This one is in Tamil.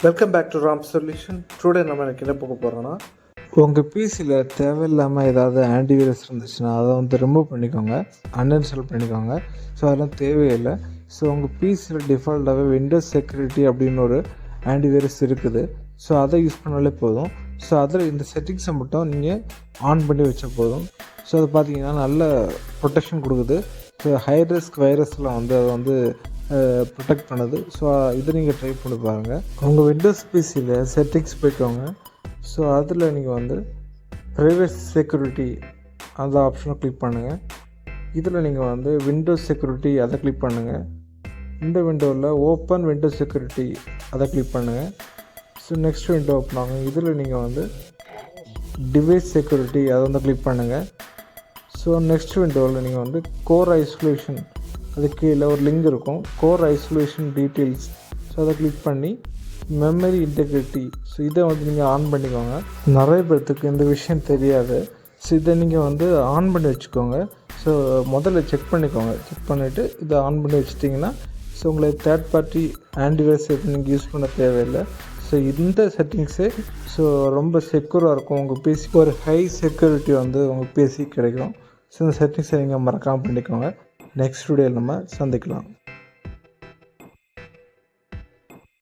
Welcome back to Ram solution. Today நம்ம எனக்கு என்ன பார்க்க போகிறோன்னா, உங்கள் பிசியில் தேவையில்லாமல் ஏதாவது ஆன்டிவைரஸ் இருந்துச்சுன்னா அதை வந்து ரிமூவ் பண்ணிக்கோங்க, அன்இன்ஸ்டால் பண்ணிக்கோங்க. ஸோ அதெல்லாம் தேவையில்லை. ஸோ உங்கள் பிசியில் டிஃபால்ட்டாகவே விண்டோஸ் செக்யூரிட்டி அப்படின்னு ஒரு ஆன்டிவைரஸ் இருக்குது. ஸோ அதை யூஸ் பண்ணாலே போதும். ஸோ அதில் இந்த செட்டிங்ஸை மட்டும் நீங்கள் ஆன் பண்ணி வச்சா போதும். ஸோ அது பார்த்தீங்கன்னா நல்ல ப்ரொடெக்ஷன் கொடுக்குது. ஸோ ஹை ரிஸ்க் வைரஸ்லாம் வந்து அதை வந்து ப்ரொடெக்ட் பண்ணுது. ஸோ இதை நீங்கள் ட்ரை பண்ணி பாருங்கள். உங்கள் விண்டோஸ் பிசியில் செட்டிங்ஸ் போய்க்கோங்க. ஸோ அதில் நீங்கள் வந்து ப்ரைவேட் செக்யூரிட்டி அந்த ஆப்ஷனை கிளிக் பண்ணுங்கள். இதில் நீங்கள் வந்து விண்டோஸ் செக்யூரிட்டி அதை கிளிக் பண்ணுங்கள். இந்த விண்டோவில் ஓப்பன் விண்டோஸ் செக்யூரிட்டி அதை கிளிக் பண்ணுங்கள். ஸோ நெக்ஸ்ட் விண்டோ ஓப்பன் ஆகும். இதில் நீங்கள் வந்து டிவைஸ் செக்யூரிட்டி அதை வந்து கிளிக் பண்ணுங்கள். ஸோ நெக்ஸ்ட் விண்டோவில் நீங்கள் வந்து கோர் ஐசோலேஷன் அது கீழே ஒரு லிங்க் இருக்கும், கோர் ஐசோலேஷன் டீட்டெயில்ஸ். ஸோ அதை கிளிக் பண்ணி மெமரி இன்டெகிரிட்டி, ஸோ இதை வந்து நீங்கள் ஆன் பண்ணிக்கோங்க. நிறைய பேர்த்துக்கு இந்த விஷயம் தெரியாது. ஸோ இதை நீங்கள் வந்து ஆன் பண்ணி வச்சுக்கோங்க. ஸோ முதல்ல செக் பண்ணிக்கோங்க. செக் பண்ணிவிட்டு இதை ஆன் பண்ணி வச்சிட்டிங்கன்னா ஸோ உங்களுக்கு தேர்ட் பார்ட்டி ஆன்டிவைரஸ் எதுவும் நீங்கள் யூஸ் பண்ண தேவையில்லை. ஸோ இந்த செட்டிங்ஸே ஸோ ரொம்ப செக்யூராக இருக்கும். உங்கள் பிசிக்கு ஒரு ஹை செக்யூரிட்டி வந்து உங்கள் பிசிக்கு கிடைக்கும். ஸோ இந்த செட்டிங்ஸை நீங்கள் மறக்காமல் பண்ணிக்கோங்க. நெக்ஸ்ட் வீடியோவில் நம்ம சந்திக்கலாம்.